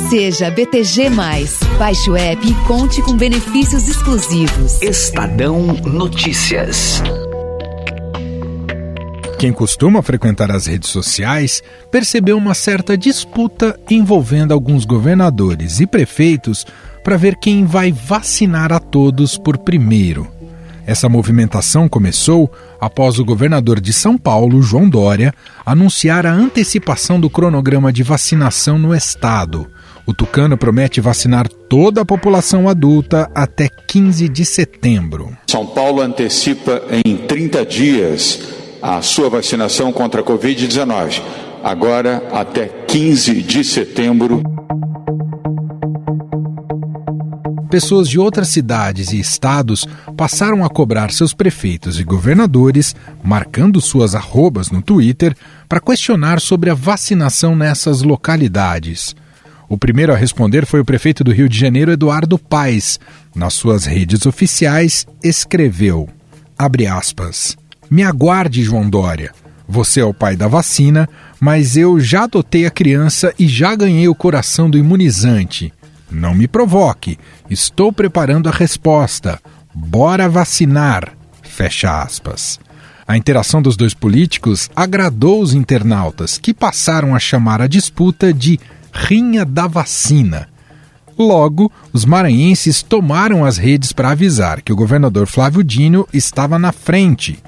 Seja BTG+. Baixe o app e conte com benefícios exclusivos. Estadão Notícias. Quem costuma frequentar as redes sociais percebeu uma certa disputa envolvendo alguns governadores e prefeitos para ver quem vai vacinar a todos por primeiro. Essa movimentação começou após o governador de São Paulo, João Dória, anunciar a antecipação do cronograma de vacinação no estado. O tucano promete vacinar toda a população adulta até 15 de setembro. São Paulo antecipa em 30 dias a sua vacinação contra a Covid-19, agora até 15 de setembro. Pessoas de outras cidades e estados passaram a cobrar seus prefeitos e governadores, marcando suas arrobas no Twitter, para questionar sobre a vacinação nessas localidades. O primeiro a responder foi o prefeito do Rio de Janeiro, Eduardo Paes. Nas suas redes oficiais, escreveu, abre aspas, me aguarde, João Dória. Você é o pai da vacina, mas eu já adotei a criança e já ganhei o coração do imunizante. Não me provoque, estou preparando a resposta. Bora vacinar, fecha aspas. A interação dos dois políticos agradou os internautas, que passaram a chamar a disputa de Rinha da Vacina. Logo, os maranhenses tomaram as redes para avisar que o governador Flávio Dino estava na frente.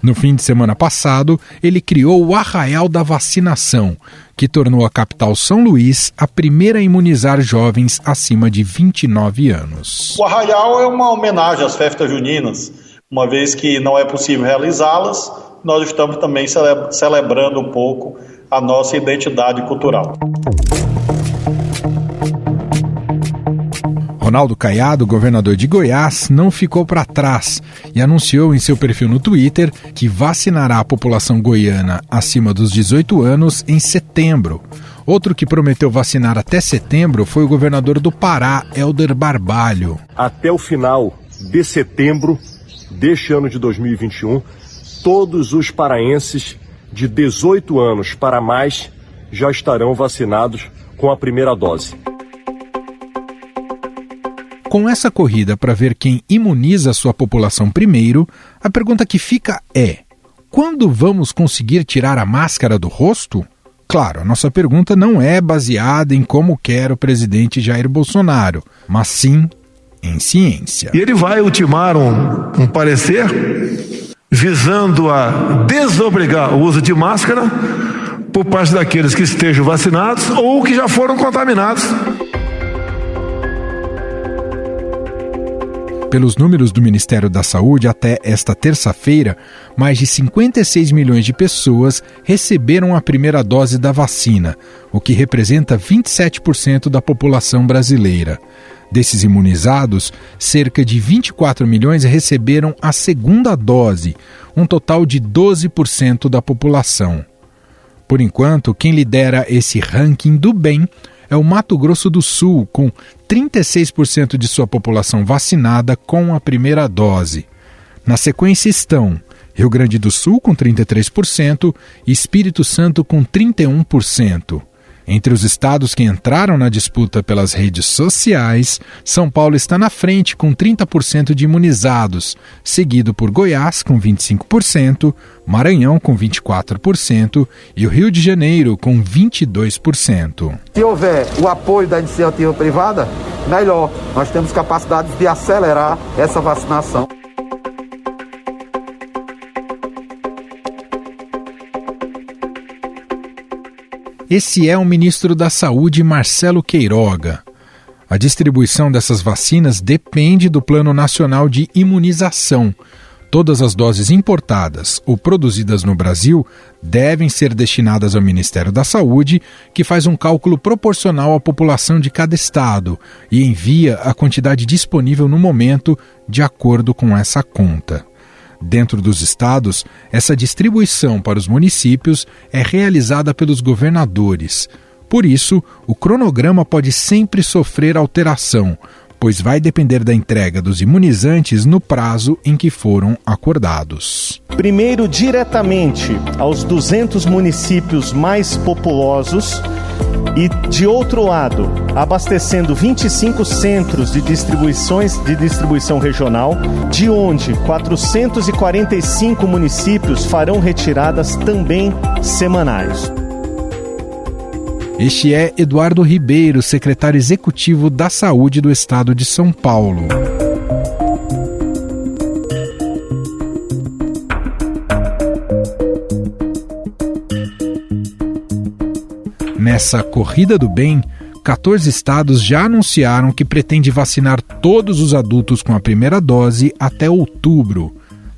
No fim de semana passado, ele criou o Arraial da Vacinação, que tornou a capital São Luís a primeira a imunizar jovens acima de 29 anos. O Arraial é uma homenagem às festas juninas. Uma vez que não é possível realizá-las, nós estamos também celebrando um pouco a nossa identidade cultural. Ronaldo Caiado, governador de Goiás, não ficou para trás e anunciou em seu perfil no Twitter que vacinará a população goiana acima dos 18 anos em setembro. Outro que prometeu vacinar até setembro foi o governador do Pará, Helder Barbalho. Até o final de setembro deste ano de 2021, todos os paraenses de 18 anos para mais já estarão vacinados com a primeira dose. Com essa corrida para ver quem imuniza a sua população primeiro, a pergunta que fica é: quando vamos conseguir tirar a máscara do rosto? Claro, a nossa pergunta não é baseada em como quer o presidente Jair Bolsonaro, mas sim em ciência. E ele vai ultimar um parecer visando a desobrigar o uso de máscara por parte daqueles que estejam vacinados ou que já foram contaminados. Pelos números do Ministério da Saúde, até esta terça-feira, mais de 56 milhões de pessoas receberam a primeira dose da vacina, o que representa 27% da população brasileira. Desses imunizados, cerca de 24 milhões receberam a segunda dose, um total de 12% da população. Por enquanto, quem lidera esse ranking do bem é o Mato Grosso do Sul, com 36% de sua população vacinada com a primeira dose. Na sequência estão Rio Grande do Sul com 33% e Espírito Santo com 31%. Entre os estados que entraram na disputa pelas redes sociais, São Paulo está na frente com 30% de imunizados, seguido por Goiás com 25%, Maranhão com 24% e o Rio de Janeiro com 22%. Se houver o apoio da iniciativa privada, melhor. Nós temos capacidade de acelerar essa vacinação. Esse é o ministro da Saúde, Marcelo Queiroga. A distribuição dessas vacinas depende do Plano Nacional de Imunização. Todas as doses importadas ou produzidas no Brasil devem ser destinadas ao Ministério da Saúde, que faz um cálculo proporcional à população de cada estado e envia a quantidade disponível no momento de acordo com essa conta. Dentro dos estados, essa distribuição para os municípios é realizada pelos governadores. Por isso, o cronograma pode sempre sofrer alteração, pois vai depender da entrega dos imunizantes no prazo em que foram acordados. Primeiro, diretamente aos 200 municípios mais populosos, e, de outro lado, abastecendo 25 centros de distribuição regional, de onde 445 municípios farão retiradas também semanais. Este é Eduardo Ribeiro, secretário executivo da Saúde do Estado de São Paulo. Nessa corrida do bem, 14 estados já anunciaram que pretende vacinar todos os adultos com a primeira dose até outubro.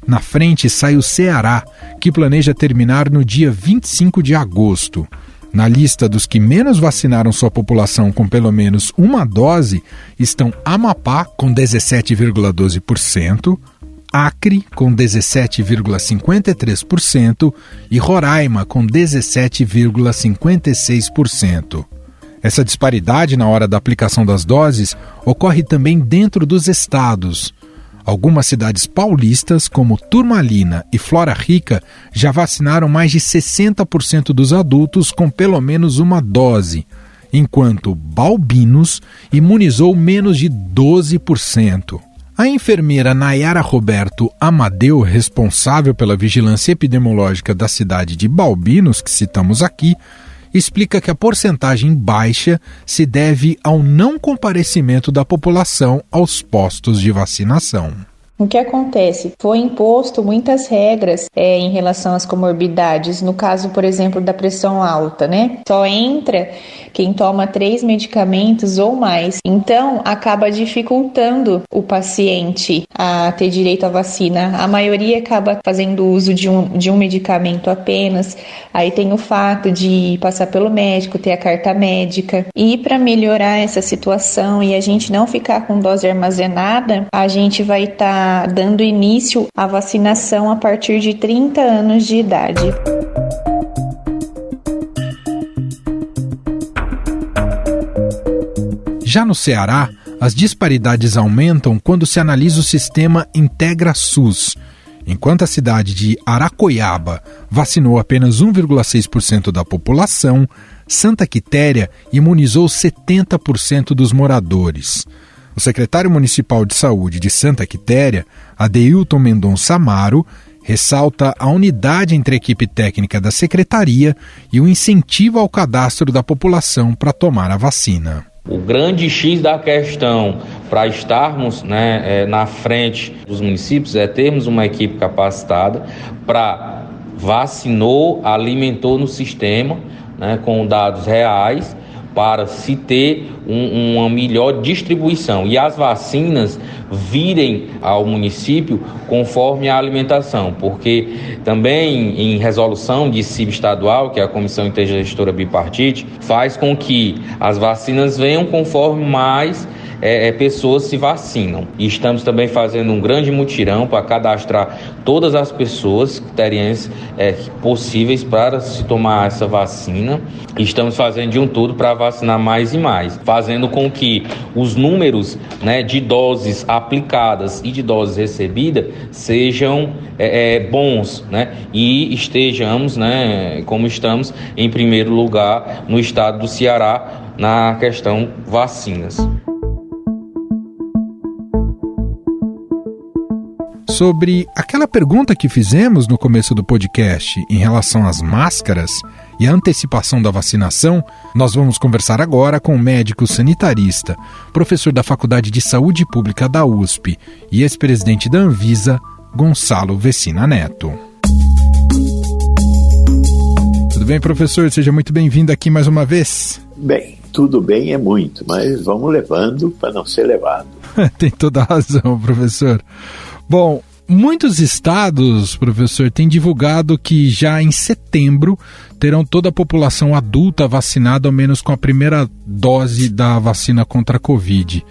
Na frente sai o Ceará, que planeja terminar no dia 25 de agosto. Na lista dos que menos vacinaram sua população com pelo menos uma dose estão Amapá, com 17,12%, Acre, com 17,53% e Roraima, com 17,56%. Essa disparidade na hora da aplicação das doses ocorre também dentro dos estados. Algumas cidades paulistas, como Turmalina e Flora Rica, já vacinaram mais de 60% dos adultos com pelo menos uma dose, enquanto Balbinos imunizou menos de 12%. A enfermeira Nayara Roberto Amadeu, responsável pela vigilância epidemiológica da cidade de Balbinos, que citamos aqui, explica que a porcentagem baixa se deve ao não comparecimento da população aos postos de vacinação. O que acontece? Foi imposto muitas regras em relação às comorbidades. No caso, por exemplo, da pressão alta, né? Só entra quem toma 3 medicamentos ou mais. Então, acaba dificultando o paciente a ter direito à vacina. A maioria acaba fazendo uso de um medicamento apenas. Aí tem o fato de passar pelo médico, ter a carta médica. E para melhorar essa situação e a gente não ficar com dose armazenada, a gente vai estar dando início à vacinação a partir de 30 anos de idade. Já no Ceará, as disparidades aumentam quando se analisa o sistema IntegraSUS. Enquanto a cidade de Aracoiaba vacinou apenas 1,6% da população, Santa Quitéria imunizou 70% dos moradores. O secretário municipal de saúde de Santa Quitéria, Adeilton Mendonça Amaro, ressalta a unidade entre a equipe técnica da secretaria e o incentivo ao cadastro da população para tomar a vacina. O grande X da questão para estarmos na frente dos municípios é termos uma equipe capacitada para vacinou, alimentou no sistema, com dados reais, para se ter uma melhor distribuição e as vacinas virem ao município conforme a alimentação, porque também em resolução de CIB estadual, que é a Comissão Intergestora Bipartite, faz com que as vacinas venham conforme mais pessoas se vacinam. E estamos também fazendo um grande mutirão para cadastrar todas as pessoas teriam possíveis para se tomar essa vacina. E estamos fazendo de um tudo para vacinar mais e mais, fazendo com que os números de doses aplicadas e de doses recebidas sejam bons, e estejamos, como estamos, em primeiro lugar no estado do Ceará na questão vacinas. Sobre aquela pergunta que fizemos no começo do podcast em relação às máscaras e a antecipação da vacinação, nós vamos conversar agora com o médico sanitarista, professor da Faculdade de Saúde Pública da USP e ex-presidente da Anvisa, Gonçalo Vecina Neto. Tudo bem, professor? Seja muito bem-vindo aqui mais uma vez. Bem, tudo bem é muito, mas vamos levando para não ser levado. Tem toda a razão, professor. Bom, muitos estados, professor, têm divulgado que já em setembro terão toda a população adulta vacinada, ao menos com a primeira dose da vacina contra a Covid.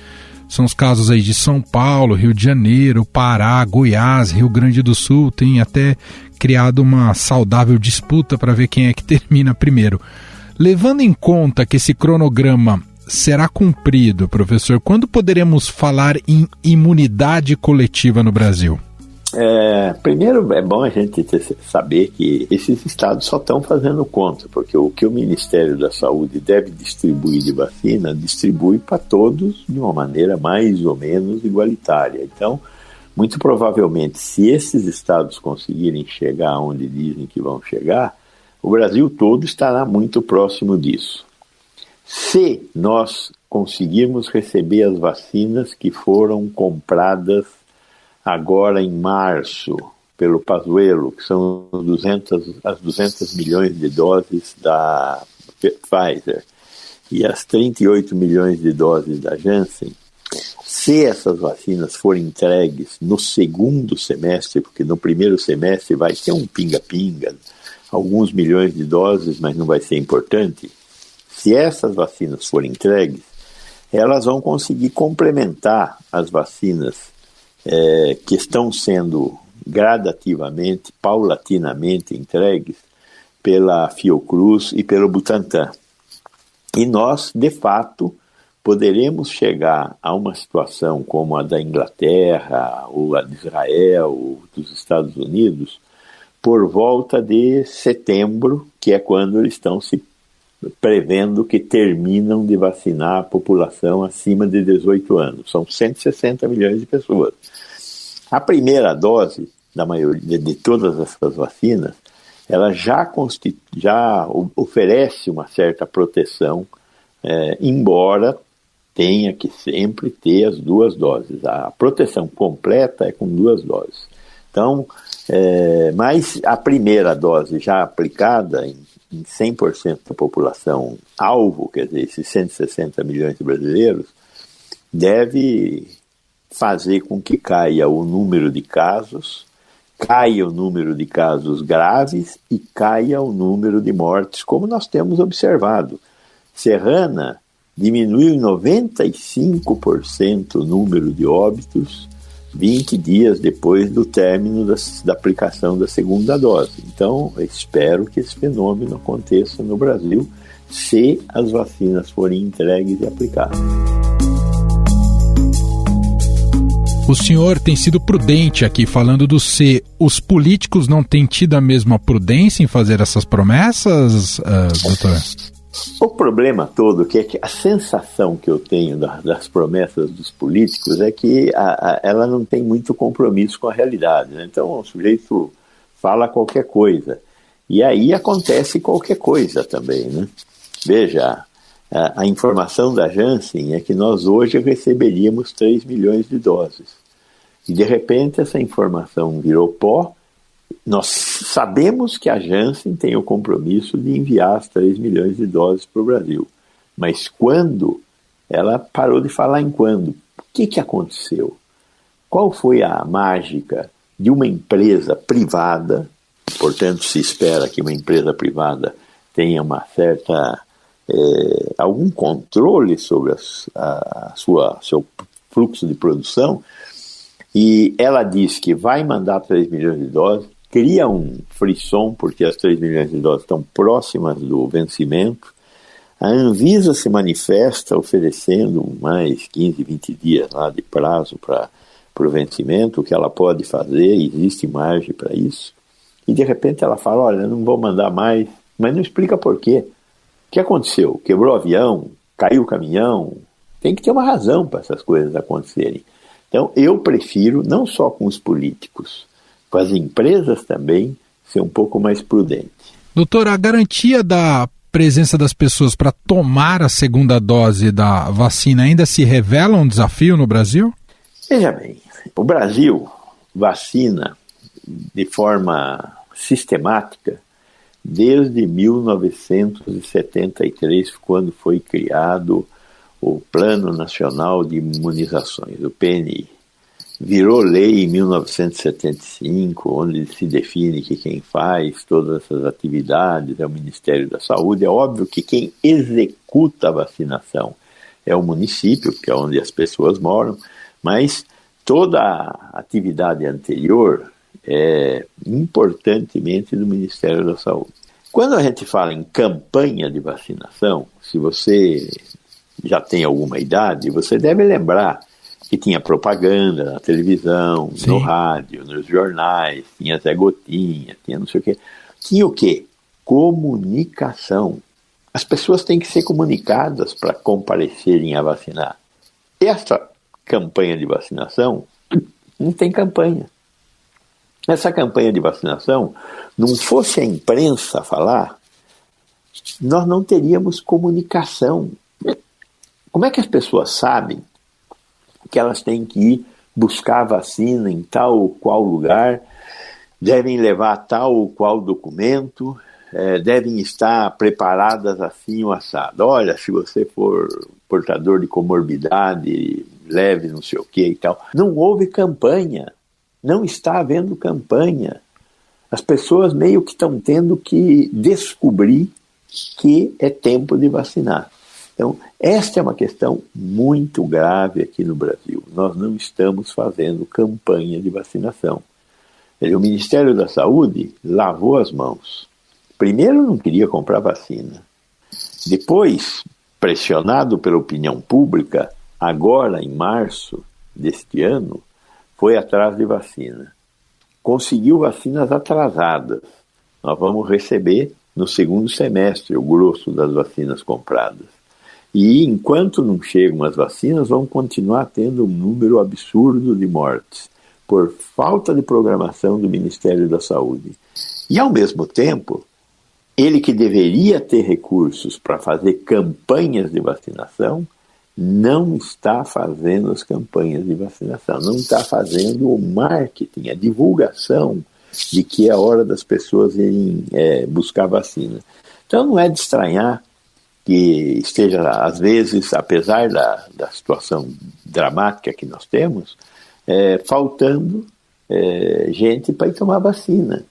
São os casos aí de São Paulo, Rio de Janeiro, Pará, Goiás, Rio Grande do Sul. Tem até criado uma saudável disputa para ver quem é que termina primeiro. Levando em conta que esse cronograma será cumprido, professor, quando poderemos falar em imunidade coletiva no Brasil? Primeiro, é bom a gente saber que esses estados só estão fazendo conta, porque o que o Ministério da Saúde deve distribuir de vacina, distribui para todos de uma maneira mais ou menos igualitária. Então, muito provavelmente, se esses estados conseguirem chegar onde dizem que vão chegar, o Brasil todo estará muito próximo disso. Se nós conseguirmos receber as vacinas que foram compradas agora em março pelo Pazuello, que são as 200 milhões de doses da Pfizer e as 38 milhões de doses da Janssen, se essas vacinas forem entregues no segundo semestre, porque no primeiro semestre vai ter um pinga-pinga, alguns milhões de doses, mas não vai ser importante, se essas vacinas forem entregues, elas vão conseguir complementar as vacinas que estão sendo gradativamente, paulatinamente entregues pela Fiocruz e pelo Butantan. E nós, de fato, poderemos chegar a uma situação como a da Inglaterra, ou a de Israel, ou dos Estados Unidos, por volta de setembro, que é quando eles estão se prevendo que terminam de vacinar a população acima de 18 anos. São 160 milhões de pessoas. A primeira dose da maioria de todas essas vacinas, ela já oferece uma certa proteção, embora tenha que sempre ter as 2 doses. A proteção completa é com 2 doses. Então, mas a primeira dose já aplicada em 100% da população alvo, quer dizer, esses 160 milhões de brasileiros, deve fazer com que caia o número de casos, caia o número de casos graves e caia o número de mortes, como nós temos observado. Serrana diminuiu em 95% o número de óbitos 20 dias depois do término da aplicação da segunda dose. Então, eu espero que esse fenômeno aconteça no Brasil se as vacinas forem entregues e aplicadas. O senhor tem sido prudente aqui falando do C. Os políticos não têm tido a mesma prudência em fazer essas promessas, doutora? O problema todo que é que a sensação que eu tenho das promessas dos políticos é que ela não tem muito compromisso com a realidade, né? Então o sujeito fala qualquer coisa e aí acontece qualquer coisa também, né? Veja, a informação da Janssen é que nós hoje receberíamos 3 milhões de doses e de repente essa informação virou pó. Nós sabemos que a Janssen tem o compromisso de enviar as 3 milhões de doses para o Brasil. Mas quando? Ela parou de falar em quando. O que aconteceu? Qual foi a mágica de uma empresa privada? Portanto, se espera que uma empresa privada tenha uma certa algum controle sobre seu fluxo de produção. E ela diz que vai mandar 3 milhões de doses, cria um frisson, porque as 3 milhões de doses estão próximas do vencimento. A Anvisa se manifesta oferecendo mais 15, 20 dias lá de prazo para o vencimento, o que ela pode fazer, existe margem para isso. E de repente ela fala, olha, não vou mandar mais, mas não explica por quê. O que aconteceu? Quebrou o avião? Caiu o caminhão? Tem que ter uma razão para essas coisas acontecerem. Então eu prefiro, não só com os políticos, com as empresas também, ser um pouco mais prudente. Doutor, a garantia da presença das pessoas para tomar a segunda dose da vacina ainda se revela um desafio no Brasil? Veja bem, o Brasil vacina de forma sistemática desde 1973, quando foi criado o Plano Nacional de Imunizações, o PNI. Virou lei em 1975, onde se define que quem faz todas essas atividades é o Ministério da Saúde. É óbvio que quem executa a vacinação é o município, que é onde as pessoas moram, mas toda a atividade anterior é importantemente do Ministério da Saúde. Quando a gente fala em campanha de vacinação, se você já tem alguma idade, você deve lembrar que tinha propaganda na televisão, Sim. no rádio, nos jornais, tinha Zé Gotinha, tinha não sei o quê. Tinha o quê? Comunicação. As pessoas têm que ser comunicadas para comparecerem a vacinar. Essa campanha de vacinação não tem campanha. Essa campanha de vacinação, não fosse a imprensa falar, nós não teríamos comunicação. Como é que as pessoas sabem que elas têm que ir buscar a vacina em tal ou qual lugar, devem levar tal ou qual documento, devem estar preparadas assim ou assado? Olha, se você for portador de comorbidade, leve não sei o que e tal. Não houve campanha, não está havendo campanha. As pessoas meio que estão tendo que descobrir que é tempo de vacinar. Então, esta é uma questão muito grave aqui no Brasil. Nós não estamos fazendo campanha de vacinação. O Ministério da Saúde lavou as mãos. Primeiro não queria comprar vacina. Depois, pressionado pela opinião pública, agora em março deste ano, foi atrás de vacina. Conseguiu vacinas atrasadas. Nós vamos receber no segundo semestre o grosso das vacinas compradas. E enquanto não chegam as vacinas, vão continuar tendo um número absurdo de mortes por falta de programação do Ministério da Saúde. E, ao mesmo tempo, ele que deveria ter recursos para fazer campanhas de vacinação, não está fazendo as campanhas de vacinação, não está fazendo o marketing, a divulgação de que é a hora das pessoas irem buscar vacina. Então não é de estranhar que esteja, às vezes, apesar da situação dramática que nós temos, faltando gente para ir tomar vacina.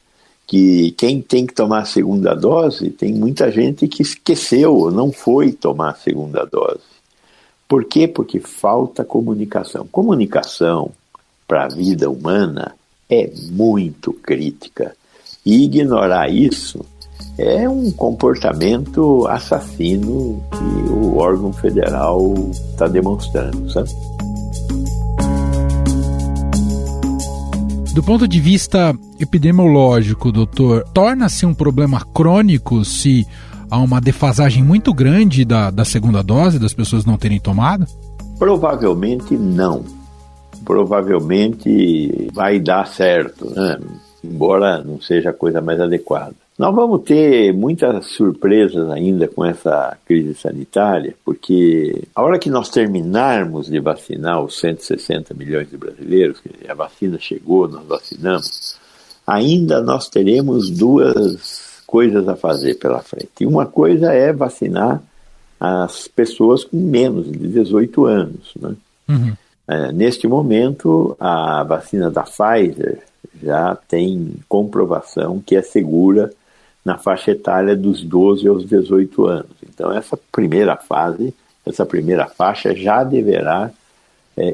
Que quem tem que tomar a segunda dose, tem muita gente que esqueceu ou não foi tomar a segunda dose. Por quê? Porque falta comunicação. Comunicação para a vida humana é muito crítica. E ignorar isso é um comportamento assassino que o órgão federal está demonstrando, sabe? Do ponto de vista epidemiológico, doutor, torna-se um problema crônico se há uma defasagem muito grande da segunda dose, das pessoas não terem tomado? Provavelmente não. Provavelmente vai dar certo, né? Embora não seja a coisa mais adequada. Nós vamos ter muitas surpresas ainda com essa crise sanitária, porque a hora que nós terminarmos de vacinar os 160 milhões de brasileiros, que a vacina chegou, nós vacinamos, ainda nós teremos duas coisas a fazer pela frente. E uma coisa é vacinar as pessoas com menos de 18 anos, né? Uhum. Neste momento, a vacina da Pfizer já tem comprovação que é segura na faixa etária dos 12 aos 18 anos. Então, essa primeira faixa já deverá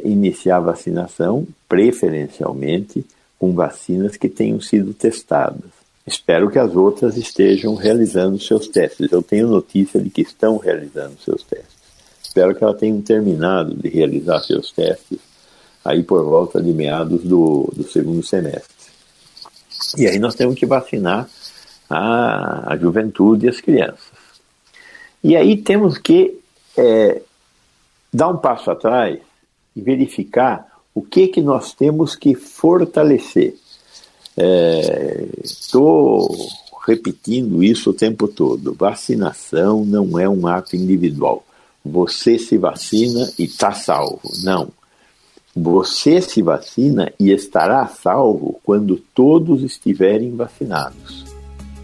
iniciar a vacinação, preferencialmente com vacinas que tenham sido testadas. Espero que as outras estejam realizando seus testes. Eu tenho notícia de que estão realizando seus testes. Espero que elas tenham terminado de realizar seus testes aí por volta de meados do segundo semestre. E aí nós temos que vacinar a juventude e as crianças. E aí temos que dar um passo atrás e verificar o que nós temos que fortalecer. Estou repetindo isso o tempo todo. Vacinação não é um ato individual. Você se vacina e está salvo. Não. Você se vacina e estará salvo quando todos estiverem vacinados.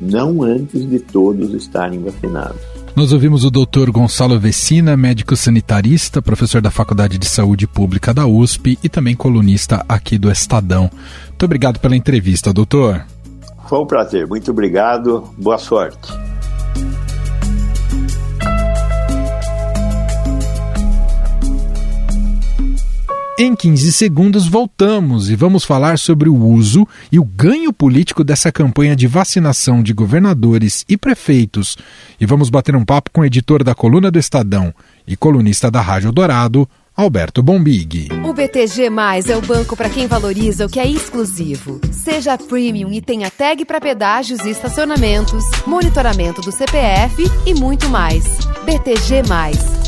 Não antes de todos estarem vacinados. Nós ouvimos o Dr. Gonçalo Vecina, médico sanitarista, professor da Faculdade de Saúde Pública da USP e também colunista aqui do Estadão. Muito obrigado pela entrevista, doutor. Foi um prazer, muito obrigado, boa sorte. Em 15 segundos voltamos e vamos falar sobre o uso e o ganho político dessa campanha de vacinação de governadores e prefeitos. E vamos bater um papo com o editor da Coluna do Estadão e colunista da Rádio Dourado, Alberto Bombig. O BTG+ é o banco para quem valoriza o que é exclusivo. Seja premium e tenha tag para pedágios e estacionamentos, monitoramento do CPF e muito mais. BTG+.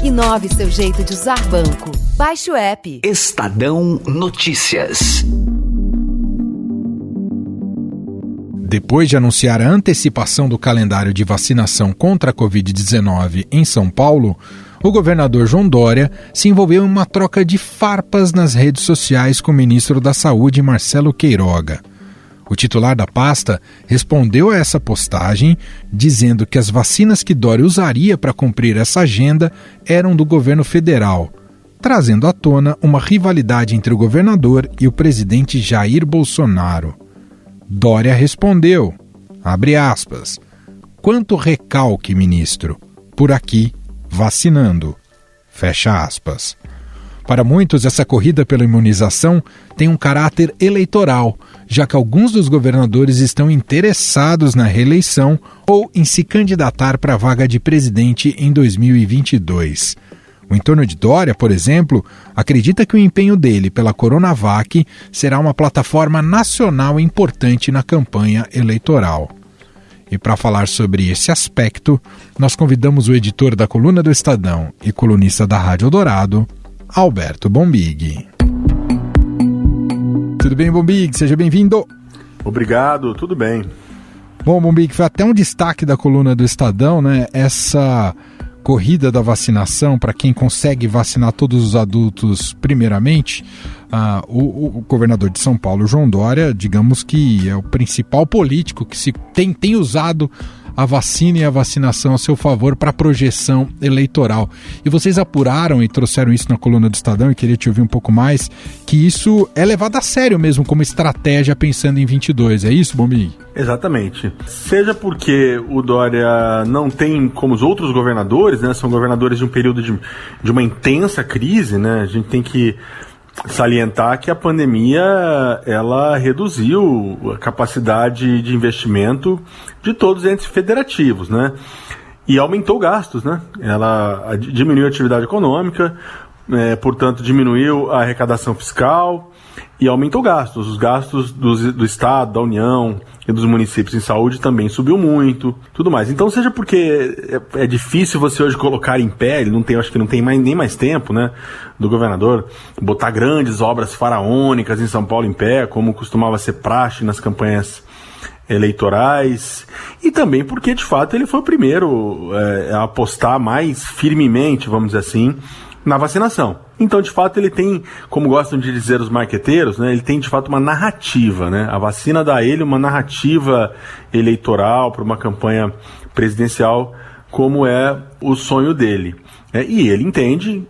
Inove seu jeito de usar banco. Baixe o app. Estadão Notícias. Depois de anunciar a antecipação do calendário de vacinação contra a Covid-19 em São Paulo, o governador João Dória se envolveu em uma troca de farpas nas redes sociais com o ministro da Saúde, Marcelo Queiroga. O titular da pasta respondeu a essa postagem dizendo que as vacinas que Dória usaria para cumprir essa agenda eram do governo federal, trazendo à tona uma rivalidade entre o governador e o presidente Jair Bolsonaro. Dória respondeu, abre aspas, quanto recalque, ministro, por aqui, vacinando, fecha aspas. Para muitos, essa corrida pela imunização tem um caráter eleitoral, já que alguns dos governadores estão interessados na reeleição ou em se candidatar para a vaga de presidente em 2022. O entorno de Dória, por exemplo, acredita que o empenho dele pela Coronavac será uma plataforma nacional importante na campanha eleitoral. E para falar sobre esse aspecto, nós convidamos o editor da Coluna do Estadão e colunista da Rádio Eldorado, Alberto Bombig. Tudo bem, Bombig? Seja bem-vindo. Obrigado, tudo bem. Bom, Bombig, foi até um destaque da Coluna do Estadão, né? Essa corrida da vacinação para quem consegue vacinar todos os adultos primeiramente. O governador de São Paulo, João Dória, digamos que é o principal político que tem usado a vacina e a vacinação a seu favor para a projeção eleitoral. E vocês apuraram e trouxeram isso na Coluna do Estadão, e queria te ouvir um pouco mais, que isso é levado a sério mesmo como estratégia pensando em 22, é isso, Bombig? Exatamente. Seja porque o Dória não tem, como os outros governadores, né, são governadores de um período de uma intensa crise, né, a gente tem que salientar que a pandemia ela reduziu a capacidade de investimento de todos os entes federativos, né? E aumentou gastos, né? Ela diminuiu a atividade econômica, portanto diminuiu a arrecadação fiscal e aumentou gastos. Os gastos do Estado, da União e dos municípios em saúde também subiu muito, tudo mais. Então, seja porque é difícil você hoje colocar em pé, acho que não tem nem mais tempo, né, do governador, botar grandes obras faraônicas em São Paulo em pé, como costumava ser praxe nas campanhas eleitorais, e também porque, de fato, ele foi o primeiro a apostar mais firmemente, vamos dizer assim, na vacinação. Então, de fato, ele tem, como gostam de dizer os marqueteiros, né, ele tem, de fato, uma narrativa, né? A vacina dá a ele uma narrativa eleitoral para uma campanha presidencial, como é o sonho dele. E ele entende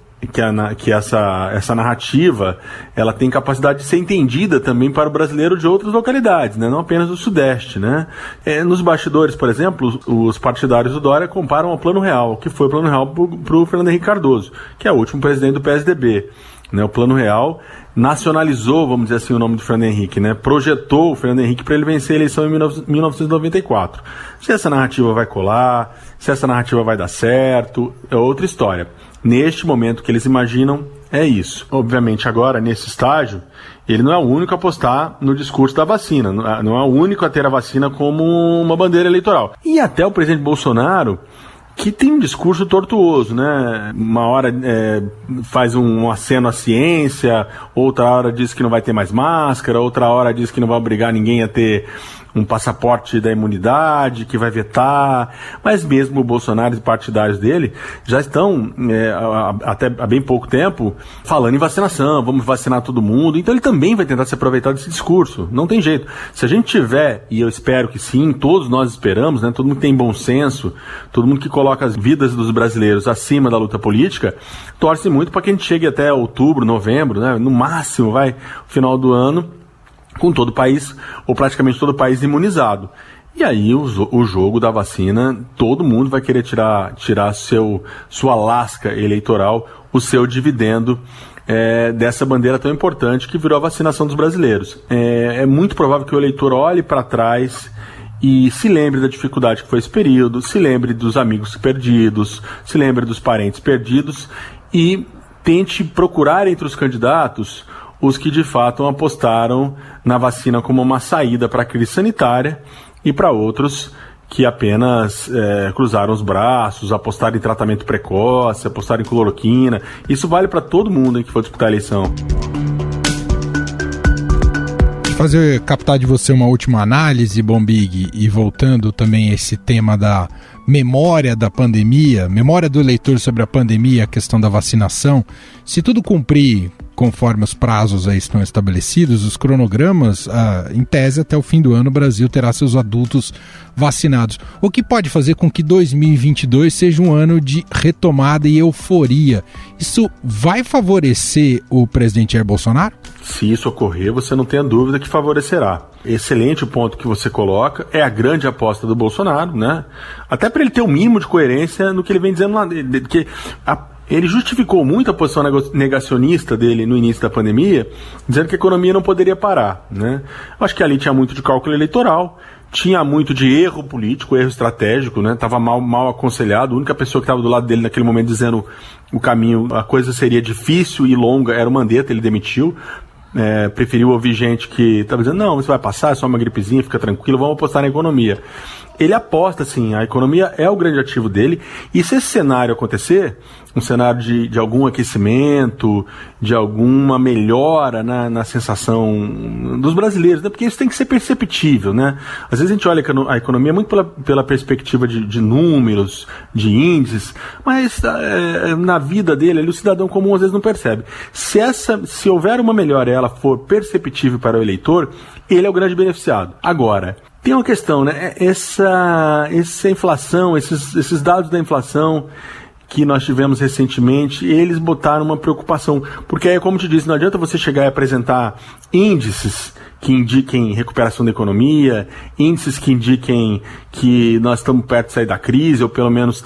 que essa narrativa ela tem capacidade de ser entendida também para o brasileiro de outras localidades, né? Não apenas do Sudeste, né? Nos bastidores, por exemplo, os partidários do Dória comparam ao Plano Real, que foi o Plano Real para o Fernando Henrique Cardoso, que é o último presidente do PSDB. Né? O Plano Real nacionalizou, vamos dizer assim, o nome do Fernando Henrique, né? Projetou o Fernando Henrique para ele vencer a eleição em 1994. Se essa narrativa vai colar, se essa narrativa vai dar certo, é outra história. Neste momento que eles imaginam, é isso. Obviamente, agora, nesse estágio, ele não é o único a apostar no discurso da vacina, não é o único a ter a vacina como uma bandeira eleitoral. E até o presidente Bolsonaro, que tem um discurso tortuoso, né? Uma hora faz um aceno à ciência, outra hora diz que não vai ter mais máscara, outra hora diz que não vai obrigar ninguém a ter um passaporte da imunidade, que vai vetar, mas mesmo o Bolsonaro e os partidários dele já estão, até há bem pouco tempo, falando em vacinação, vamos vacinar todo mundo, então ele também vai tentar se aproveitar desse discurso, não tem jeito. Se a gente tiver, e eu espero que sim, todos nós esperamos, né, todo mundo que tem bom senso, todo mundo que coloca as vidas dos brasileiros acima da luta política, torce muito para que a gente chegue até outubro, novembro, né, no máximo, final do ano, com todo o país, ou praticamente todo o país imunizado. E aí o jogo da vacina, todo mundo vai querer tirar sua lasca eleitoral, o seu dividendo dessa bandeira tão importante que virou a vacinação dos brasileiros. É muito provável que o eleitor olhe para trás e se lembre da dificuldade que foi esse período, se lembre dos amigos perdidos, se lembre dos parentes perdidos e tente procurar entre os candidatos os que de fato apostaram na vacina como uma saída para a crise sanitária e para outros que apenas cruzaram os braços, apostaram em tratamento precoce, apostaram em cloroquina. Isso vale para todo mundo que for disputar a eleição. Captar de você uma última análise, Bombig, e voltando também a esse tema da memória da pandemia, memória do eleitor sobre a pandemia, a questão da vacinação. Se tudo cumprir conforme os prazos aí estão estabelecidos, os cronogramas, em tese, até o fim do ano, o Brasil terá seus adultos vacinados. O que pode fazer com que 2022 seja um ano de retomada e euforia? Isso vai favorecer o presidente Jair Bolsonaro? Se isso ocorrer, você não tenha dúvida que favorecerá. Excelente o ponto que você coloca, é a grande aposta do Bolsonaro, né? Até para ele ter um mínimo de coerência no que ele vem dizendo lá, que ele justificou muito a posição negacionista dele no início da pandemia, dizendo que a economia não poderia parar, né? Acho que ali tinha muito de cálculo eleitoral, tinha muito de erro político, erro estratégico, né? Estava mal aconselhado. A única pessoa que estava do lado dele naquele momento dizendo o caminho, a coisa seria difícil e longa, era o Mandetta, ele demitiu. Preferiu ouvir gente que estava dizendo, não, isso vai passar, é só uma gripezinha, fica tranquilo, vamos apostar na economia. Ele aposta, assim, a economia é o grande ativo dele, e se esse cenário acontecer, um cenário de algum aquecimento, de alguma melhora na sensação dos brasileiros, né? Porque isso tem que ser perceptível, né? Às vezes a gente olha a economia muito pela perspectiva de números, de índices, mas na vida dele, o cidadão comum às vezes não percebe. Se houver uma melhora e ela for perceptível para o eleitor, ele é o grande beneficiado. Agora, tem uma questão, né? Essa inflação, esses dados da inflação que nós tivemos recentemente, eles botaram uma preocupação, porque aí, como te disse, não adianta você chegar e apresentar índices que indiquem recuperação da economia, índices que indiquem que nós estamos perto de sair da crise, ou pelo menos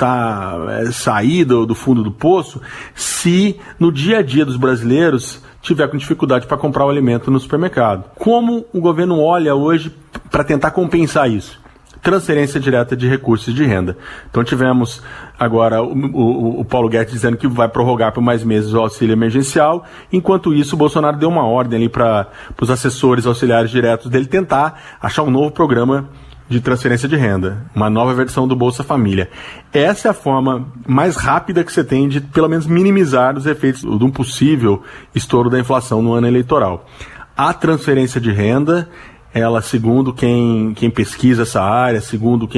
sair do fundo do poço, se no dia a dia dos brasileiros tiver com dificuldade para comprar o alimento no supermercado. Como o governo olha hoje para tentar compensar isso? Transferência direta de recursos de renda. Então tivemos agora o Paulo Guedes dizendo que vai prorrogar por mais meses o auxílio emergencial. Enquanto isso, o Bolsonaro deu uma ordem ali para os assessores auxiliares diretos dele tentar achar um novo programa de transferência de renda, uma nova versão do Bolsa Família. Essa é a forma mais rápida que você tem de, pelo menos, minimizar os efeitos de um possível estouro da inflação no ano eleitoral. A transferência de renda, ela, segundo quem pesquisa essa área, segundo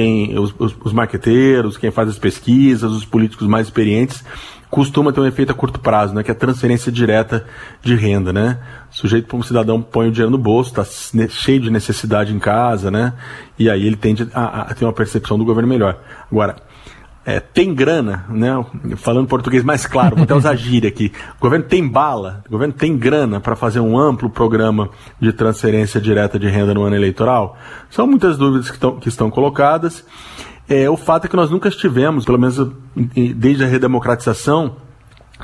os marqueteiros, quem faz as pesquisas, os políticos mais experientes, costuma ter um efeito a curto prazo, né, que é a transferência direta de renda, né? O sujeito, um cidadão, põe o dinheiro no bolso, está cheio de necessidade em casa, né? E aí ele tende a ter uma percepção do governo melhor. Agora, tem grana, né? Falando português mais claro, vou até usar gíria aqui. O governo tem bala, o governo tem grana para fazer um amplo programa de transferência direta de renda no ano eleitoral? São muitas dúvidas que estão colocadas. O fato é que nós nunca tivemos, pelo menos desde a redemocratização,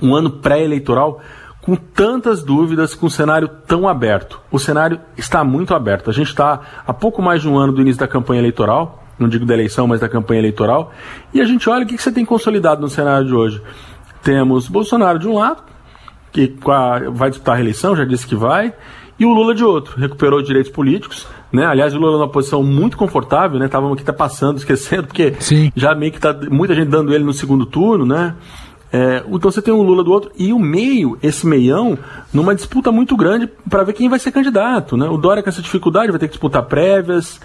um ano pré-eleitoral com tantas dúvidas, com um cenário tão aberto. O cenário está muito aberto. A gente está há pouco mais de um ano do início da campanha eleitoral, não digo da eleição, mas da campanha eleitoral, e a gente olha o que você tem consolidado no cenário de hoje. Temos Bolsonaro de um lado, que vai disputar a reeleição, já disse que vai, e o Lula de outro, recuperou os direitos políticos, né? Aliás, o Lula numa posição muito confortável, né? Estávamos aqui passando, esquecendo, porque Sim. Já meio que está muita gente dando ele no segundo turno, né? Então você tem um Lula do outro e o meio, esse meião, numa disputa muito grande para ver quem vai ser candidato, né? O Dória com essa dificuldade vai ter que disputar prévias,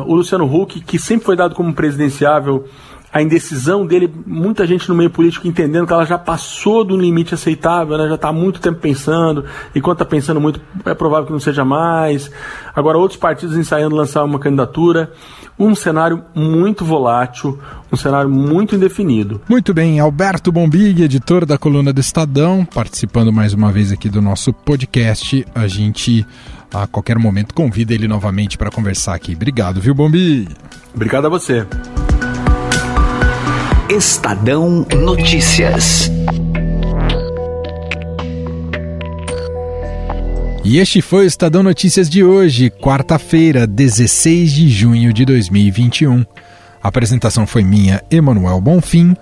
o Luciano Huck, que sempre foi dado como presidenciável, a indecisão dele, muita gente no meio político entendendo que ela já passou do limite aceitável, né? Já está há muito tempo pensando, e quando está pensando muito, é provável que não seja mais. Agora, outros partidos ensaiando lançar uma candidatura. Um cenário muito volátil, um cenário muito indefinido. Muito bem, Alberto Bombig, editor da coluna do Estadão, participando mais uma vez aqui do nosso podcast. A gente, a qualquer momento, convida ele novamente para conversar aqui. Obrigado, viu, Bombig? Obrigado a você. Estadão Notícias. E este foi o Estadão Notícias de hoje, quarta-feira, 16 de junho de 2021. A apresentação foi minha, Emanuel Bonfim.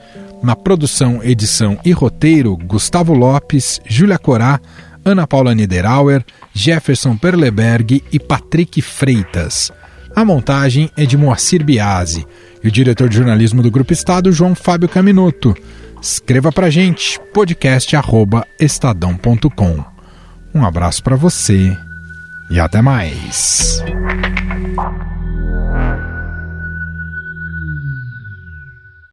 Na produção, edição e roteiro, Gustavo Lopes, Júlia Corá, Ana Paula Niederauer, Jefferson Perleberg e Patrick Freitas. A montagem é de Moacir Biasi e o diretor de jornalismo do Grupo Estado, João Fábio Caminoto. Escreva pra gente, podcast@estadão.com. Um abraço para você e até mais.